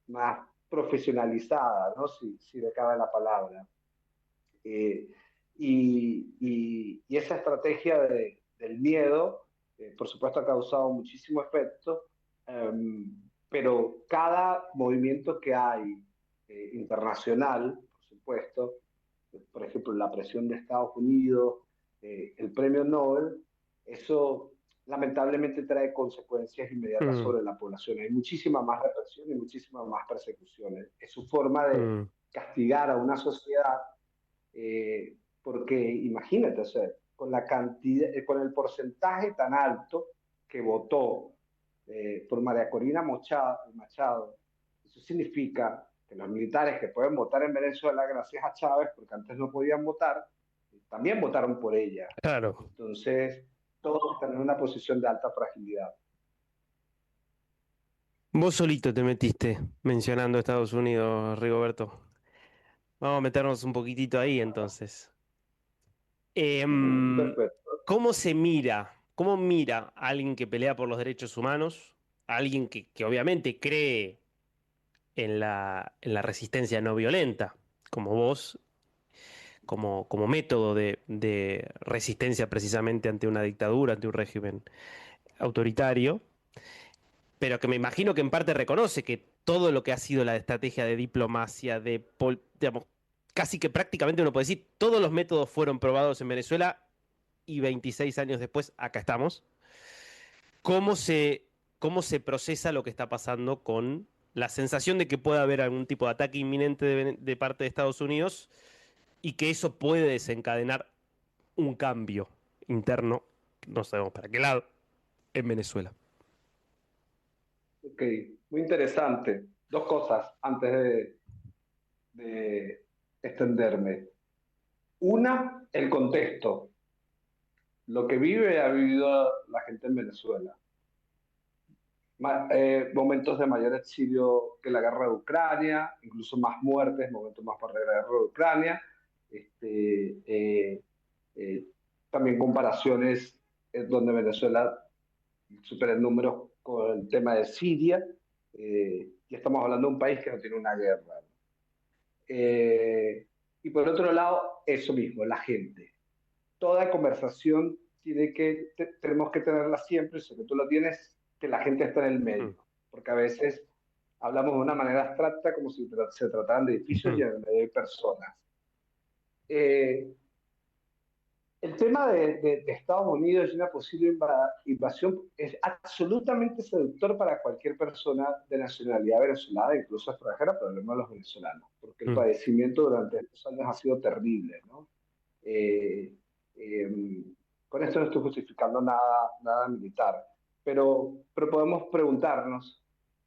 más profesionalizada, ¿no? Si le cabe la palabra. Y esa estrategia del miedo, por supuesto, ha causado muchísimo efecto, pero cada movimiento que hay internacional, por supuesto, por ejemplo, la presión de Estados Unidos, el premio Nobel, eso lamentablemente trae consecuencias inmediatas sobre la población. Hay muchísima más represión y muchísimas más persecuciones. Es su forma de castigar a una sociedad, porque imagínate, o sea, con la cantidad, con el porcentaje tan alto que votó por María Corina Machado, eso significa que los militares que pueden votar en Venezuela gracias a Chávez, porque antes no podían votar, también votaron por ella. Claro. Entonces, todos están en una posición de alta fragilidad. Vos solito te metiste mencionando Estados Unidos, Rigoberto. Vamos a meternos un poquitito ahí entonces. Perfecto. ¿Cómo se mira? ¿Cómo mira a alguien que pelea por los derechos humanos? A alguien que obviamente cree en la resistencia no violenta, como vos, como método de resistencia precisamente ante una dictadura, ante un régimen autoritario, pero que me imagino que en parte reconoce que todo lo que ha sido la estrategia de diplomacia, digamos, casi que prácticamente uno puede decir, todos los métodos fueron probados en Venezuela y 26 años después acá estamos. ¿Cómo se procesa lo que está pasando con la sensación de que puede haber algún tipo de ataque inminente de parte de Estados Unidos y que eso puede desencadenar un cambio interno, no sabemos para qué lado, en Venezuela? Ok, muy interesante. Dos cosas antes de extenderme. Una, el contexto. Lo que ha vivido la gente en Venezuela. Momentos de mayor exilio que la guerra de Ucrania, incluso más muertes, momentos más por la guerra de Ucrania. También comparaciones donde Venezuela supera en números con el tema de Siria, y estamos hablando de un país que no tiene una guerra. Y por otro lado, eso mismo, la gente. Toda conversación tenemos que tenerla siempre, sé que tú la tienes, que la gente está en el medio, porque a veces hablamos de una manera abstracta como si se trataran de edificios y en el medio hay personas. El tema de Estados Unidos y una posible invasión es absolutamente seductor para cualquier persona de nacionalidad venezolana, incluso extranjera, pero hablemos de los venezolanos, porque el padecimiento durante estos años ha sido terrible, ¿no? Con esto no estoy justificando nada militar, pero podemos preguntarnos,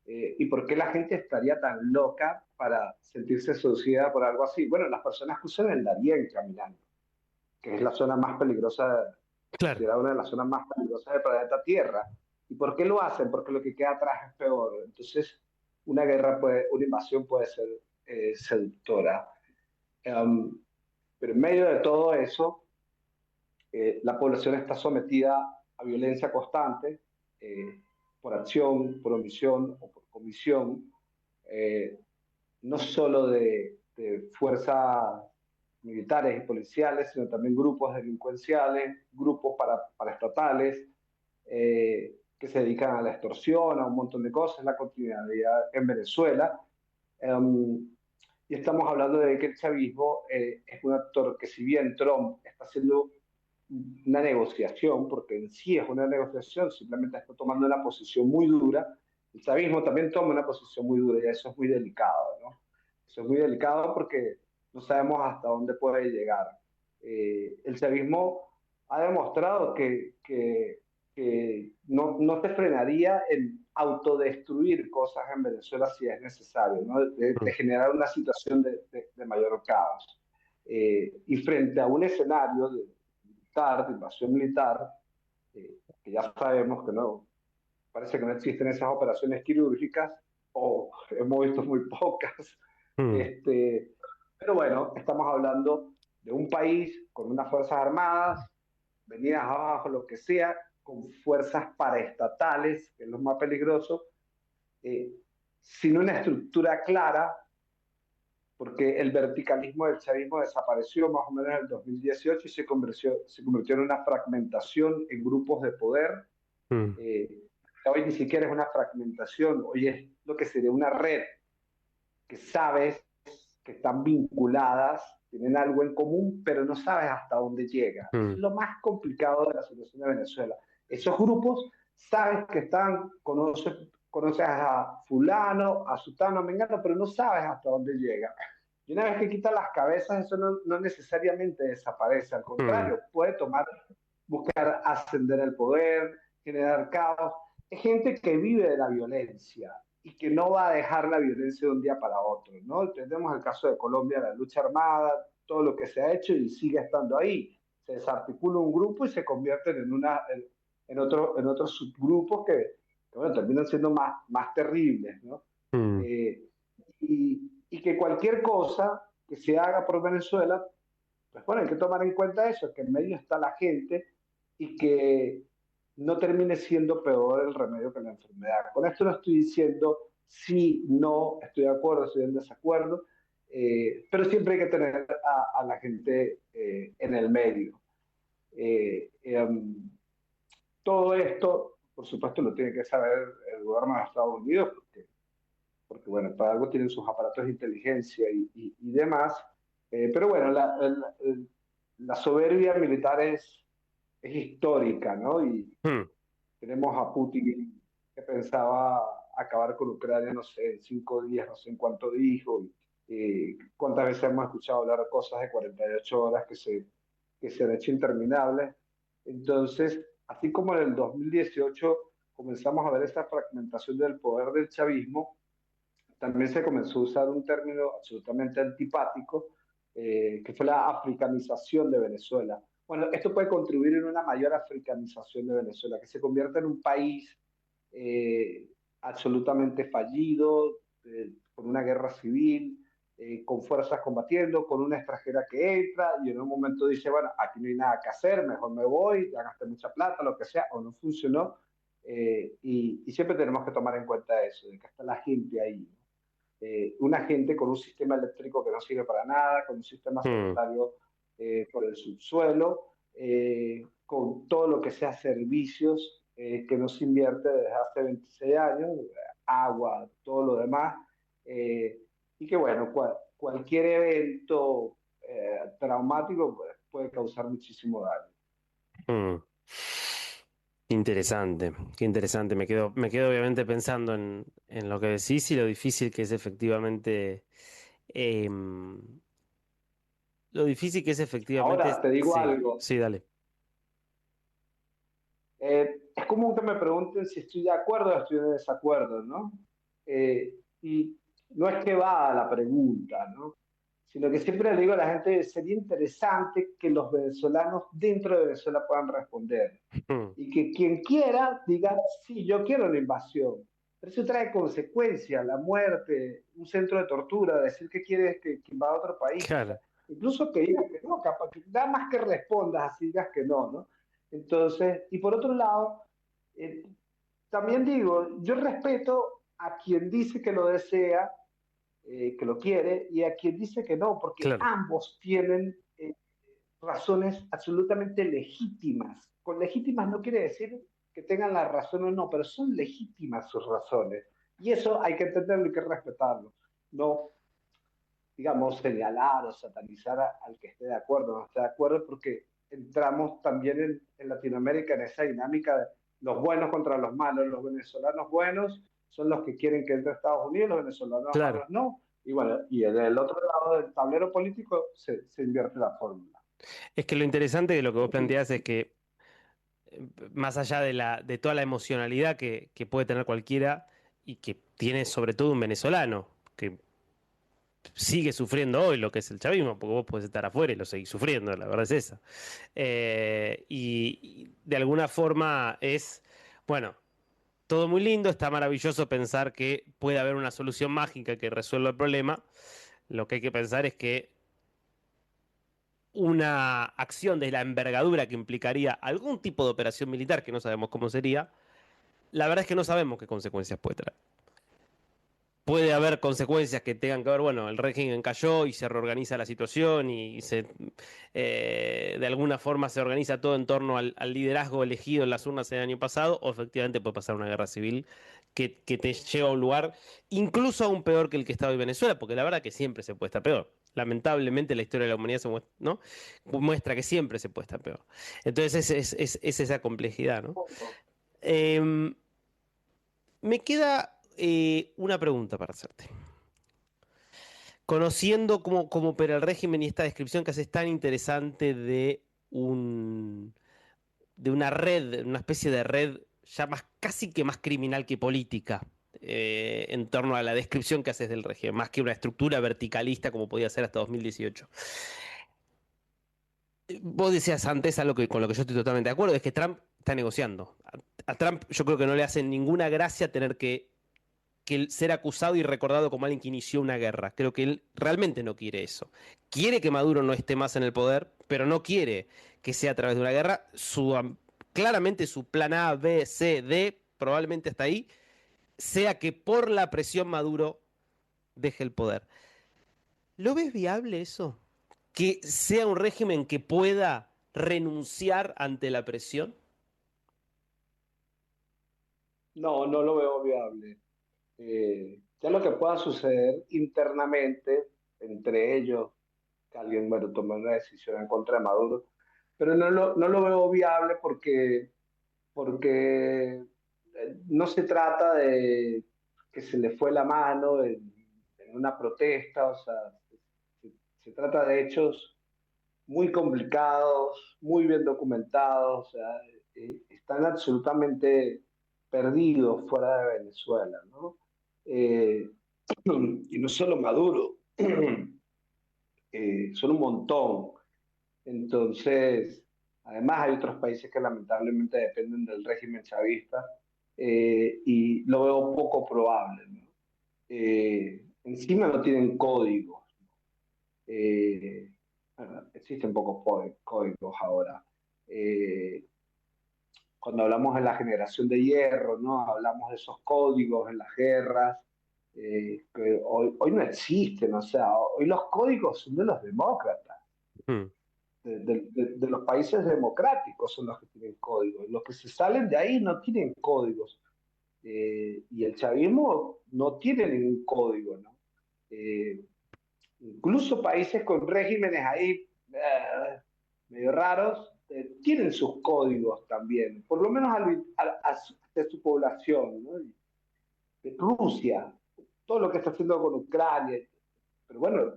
¿y por qué la gente estaría tan loca para sentirse seducida por algo así? Bueno, las personas que usan el Darién caminando, que es la zona más peligrosa, Claro. considerada una de las zonas más peligrosas del planeta Tierra. ¿Y por qué lo hacen? Porque lo que queda atrás es peor. Entonces, una invasión puede ser seductora. Um, pero en medio de todo eso, la población está sometida a violencia constante, eh, por acción, por omisión o por comisión, eh, no solo de fuerzas militares y policiales, sino también grupos delincuenciales, grupos paraestatales, que se dedican a la extorsión, a un montón de cosas, la continuidad en Venezuela. Um, y estamos hablando de que el chavismo es un actor que, si bien Trump está haciendo una negociación, porque en sí es una negociación, simplemente está tomando una posición muy dura, el chavismo también toma una posición muy dura y eso es muy delicado, ¿no? Eso es muy delicado porque no sabemos hasta dónde puede llegar. El chavismo ha demostrado que no te frenaría en autodestruir cosas en Venezuela si es necesario, ¿no? De generar una situación de mayor caos. Y frente a un escenario de invasión militar, que ya sabemos que no, parece que no existen esas operaciones quirúrgicas, o hemos visto muy pocas. Mm, Pero bueno, estamos hablando de un país con unas fuerzas armadas, venidas abajo, lo que sea, con fuerzas paraestatales, que es lo más peligroso, eh, sin una estructura clara, porque el verticalismo del chavismo desapareció más o menos en el 2018 y se convirtió en una fragmentación en grupos de poder. mm, Hoy ni siquiera es una fragmentación, hoy es lo que sería una red que sabes que están vinculadas, tienen algo en común, pero no sabes hasta dónde llega. Eso es mm, lo más complicado de la situación de Venezuela. Esos grupos sabes que están, conoces a fulano, a sutano, a mengano, pero no sabes hasta dónde llega. Y una vez que quitas las cabezas, eso no necesariamente desaparece, al mm, contrario, puede buscar ascender el poder, generar caos. Es gente que vive de la violencia y que no va a dejar la violencia de un día para otro, ¿no? Tenemos el caso de Colombia, la lucha armada, todo lo que se ha hecho y sigue estando ahí. Se desarticula un grupo y se convierten en otros subgrupos que, bueno, terminan siendo más terribles, ¿no? mm, Eh, y que cualquier cosa que se haga por Venezuela, pues bueno, hay que tomar en cuenta eso, que en medio está la gente y que no termine siendo peor el remedio que la enfermedad. Con esto no estoy diciendo sí, no, estoy de acuerdo, estoy en desacuerdo, pero siempre hay que tener a la gente en el medio. Eh, um, Todo esto, por supuesto, lo tiene que saber el gobierno de Estados Unidos, porque bueno, para algo tienen sus aparatos de inteligencia y demás. Pero bueno, la soberbia militar es histórica, ¿no? Y mm. tenemos a Putin que pensaba acabar con Ucrania, no sé, en 5 días, no sé en cuánto dijo. Cuántas veces hemos escuchado hablar de cosas de 48 horas que se han hecho interminables. Entonces, así como en el 2018 comenzamos a ver esta fragmentación del poder del chavismo, también se comenzó a usar un término absolutamente antipático, que fue la africanización de Venezuela. Bueno, esto puede contribuir en una mayor africanización de Venezuela, que se convierta en un país absolutamente fallido, con una guerra civil, con fuerzas combatiendo, con una extranjera que entra y en un momento dice, bueno, aquí no hay nada que hacer, mejor me voy, ya gasté mucha plata, lo que sea, o no funcionó. Y siempre tenemos que tomar en cuenta eso, de que está la gente ahí, ¿no? Una gente con un sistema eléctrico que no sirve para nada, con un sistema Mm, sanitario por el subsuelo, con todo lo que sea servicios que no se invierte desde hace 26 años, agua, todo lo demás, y que bueno, cualquier evento traumático pues, puede causar muchísimo daño. mm. Qué interesante. Me quedo obviamente pensando en lo que decís y lo difícil que es efectivamente, em, lo difícil que es efectivamente, Ahora te digo sí, algo, sí, dale. eh, es común que me pregunten si estoy de acuerdo o estoy de desacuerdo, ¿no? Y no es que va a la pregunta, ¿no? Sino que siempre le digo a la gente, sería interesante que los venezolanos dentro de Venezuela puedan responder. Y que quien quiera diga, sí, yo quiero la invasión. Pero eso trae consecuencias, la muerte, un centro de tortura, decir que quieres que invada otro país. Claro. Incluso que digas que no, capaz que nada más que respondas así digas que no, ¿no? Entonces, y por otro lado, eh, también digo, yo respeto a quien dice que lo desea, que lo quiere, y a quien dice que no, porque Claro. ambos tienen razones absolutamente legítimas. Con legítimas no quiere decir que tengan la razón o no, pero son legítimas sus razones. Y eso hay que entenderlo y hay que respetarlo. No, digamos, señalar o satanizar al que esté de acuerdo o no esté de acuerdo, porque entramos también en Latinoamérica en esa dinámica de los buenos contra los malos. Los venezolanos buenos son los que quieren que entre a Estados Unidos, los venezolanos Claro. malos no. Y bueno, y en el otro lado del tablero político se invierte la fórmula. Es que lo interesante de lo que vos planteás es que, más allá de toda la emocionalidad que puede tener cualquiera y que tiene sobre todo un venezolano, que sigue sufriendo hoy lo que es el chavismo, porque vos podés estar afuera y lo seguís sufriendo, la verdad es esa. Y de alguna forma es, bueno, todo muy lindo, está maravilloso pensar que puede haber una solución mágica que resuelva el problema. Lo que hay que pensar es que una acción de la envergadura que implicaría algún tipo de operación militar, que no sabemos cómo sería, la verdad es que no sabemos qué consecuencias puede traer. Puede haber consecuencias que tengan que ver, bueno, el régimen cayó y se reorganiza la situación y de alguna forma se organiza todo en torno al liderazgo elegido en las urnas el año pasado, o efectivamente puede pasar una guerra civil que te lleva a un lugar incluso aún peor que el que está hoy Venezuela, porque la verdad que siempre se puede estar peor. Lamentablemente la historia de la humanidad ¿no? muestra que siempre se puede estar peor. Entonces es esa complejidad, ¿no? Me queda una pregunta para hacerte. Conociendo cómo opera el régimen y esta descripción que haces tan interesante de una red, una especie de red ya casi que más criminal que política, en torno a la descripción que haces del régimen, más que una estructura verticalista como podía ser hasta 2018. Vos decías antes algo con lo que yo estoy totalmente de acuerdo, es que Trump está negociando. A Trump yo creo que no le hace ninguna gracia tener que ser acusado y recordado como alguien que inició una guerra. Creo que él realmente no quiere eso. Quiere que Maduro no esté más en el poder, pero no quiere que sea a través de una guerra. Claramente su plan A, B, C, D, probablemente hasta ahí, sea que por la presión Maduro deje el poder. ¿Lo ves viable eso? ¿Que sea un régimen que pueda renunciar ante la presión? No, no lo veo viable. Ya lo que pueda suceder internamente, entre ellos, que alguien, bueno, tome una decisión en contra de Maduro, pero no lo veo viable porque no se trata de que se le fue la mano en una protesta, o sea, se trata de hechos muy complicados, muy bien documentados, o sea, están absolutamente perdidos fuera de Venezuela, ¿no? Eh, y no solo Maduro, son un montón. Entonces, además hay otros países que lamentablemente dependen del régimen chavista y lo veo poco probable, ¿no? Encima no tienen códigos. Eh, bueno, existen pocos códigos ahora. Eh, Cuando hablamos de la generación de hierro, ¿no? Hablamos de esos códigos en las guerras, que hoy no existen, o sea, hoy los códigos son de los demócratas, Hmm. de los países democráticos son los que tienen códigos, los que se salen de ahí no tienen códigos, y el chavismo no tiene ningún código, ¿no? Incluso países con regímenes ahí medio raros, tienen sus códigos también, por lo menos de su población, ¿no? De Rusia, todo lo que está haciendo con Ucrania, pero bueno,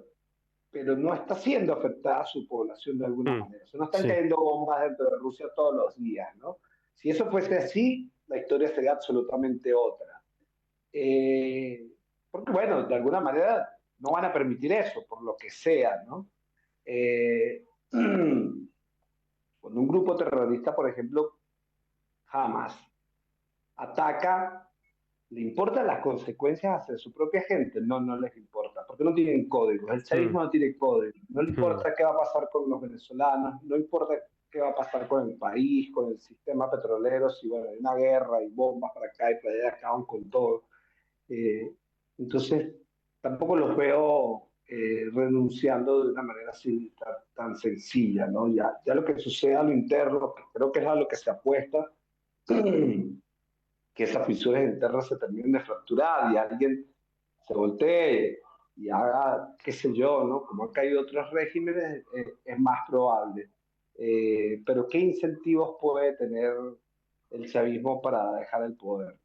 pero no está siendo afectada su población de alguna manera. O sea, no están Sí. cayendo bombas dentro de Rusia todos los días, ¿no? Si eso fuese así, la historia sería absolutamente otra. Porque, bueno, de alguna manera no van a permitir eso, por lo que sea, ¿no? Cuando un grupo terrorista, por ejemplo, Hamas, ataca, ¿le importan las consecuencias hacia su propia gente? No, no les importa, porque no tienen códigos. El chavismo no tiene código. No le importa qué va a pasar con los venezolanos, no importa qué va a pasar con el país, con el sistema petrolero, si bueno, hay una guerra y bombas para acá y para allá, acaban con todo. Entonces, tampoco los veo renunciando de una manera así tan sencilla, ¿no? Ya lo que sucede a lo interno, que creo que es a lo que se apuesta, que esas fisuras internas se terminen de fracturar y alguien se voltee y haga, qué sé yo, ¿no? Como han caído otros regímenes, es más probable. Pero ¿qué incentivos puede tener el chavismo para dejar el poder?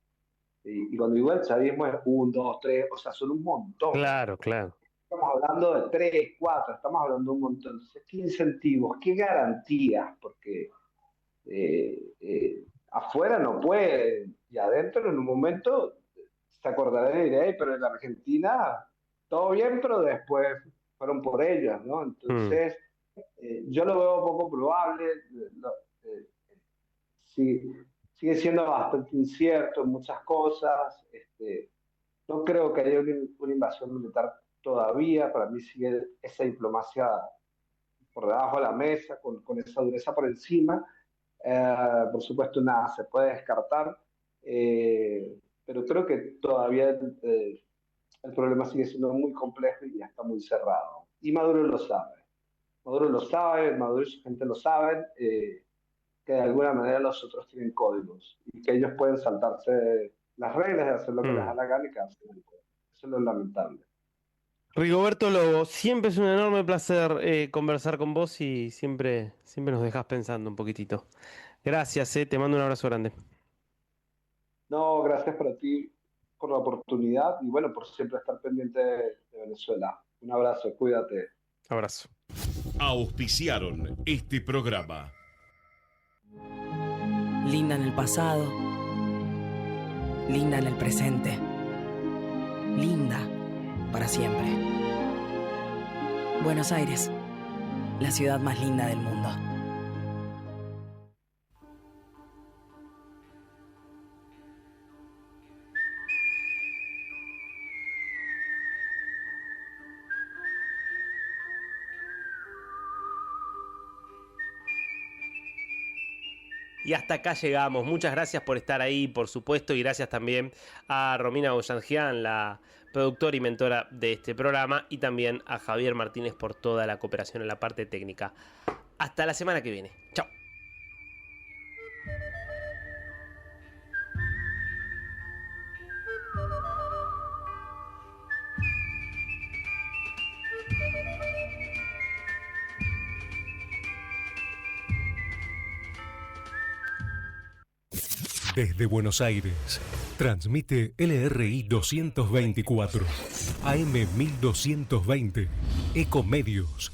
Y cuando digo el chavismo es 1, 2, 3, o sea, son un montón. Claro, claro. Estamos hablando de 3, 4, estamos hablando de un montón. Entonces, ¿qué incentivos? ¿Qué garantías? Porque afuera no puede, y adentro en un momento se acordará y dirá, pero en la Argentina todo bien, pero después fueron por ellas, ¿no? Entonces, yo lo veo poco probable. Sí, sigue siendo bastante incierto en muchas cosas. No creo que haya una invasión militar todavía. Para mí sigue esa diplomacia por debajo de la mesa, con esa dureza por encima. Por supuesto, nada se puede descartar, pero creo que todavía el problema sigue siendo muy complejo y ya está muy cerrado. Y Maduro lo sabe. Maduro y su gente lo saben, que de alguna manera los otros tienen códigos y que ellos pueden saltarse las reglas de hacer lo que les da la gana y quedarse en el poder. Eso es lo lamentable. Rigoberto Lobo, siempre es un enorme placer conversar con vos y siempre nos dejas pensando un poquitito. Gracias, te mando un abrazo grande. No, gracias para ti por la oportunidad y bueno, por siempre estar pendiente de Venezuela. Un abrazo, cuídate. Abrazo. Auspiciaron este programa. Linda en el pasado, linda en el presente, linda para siempre. Buenos Aires, la ciudad más linda del mundo. Y hasta acá llegamos. Muchas gracias por estar ahí, por supuesto, y gracias también a Romina Boyanjian, la productora y mentora de este programa, y también a Javier Martínez por toda la cooperación en la parte técnica. Hasta la semana que viene. Chao. Desde Buenos Aires, transmite LRI 224, AM 1220, Ecomedios.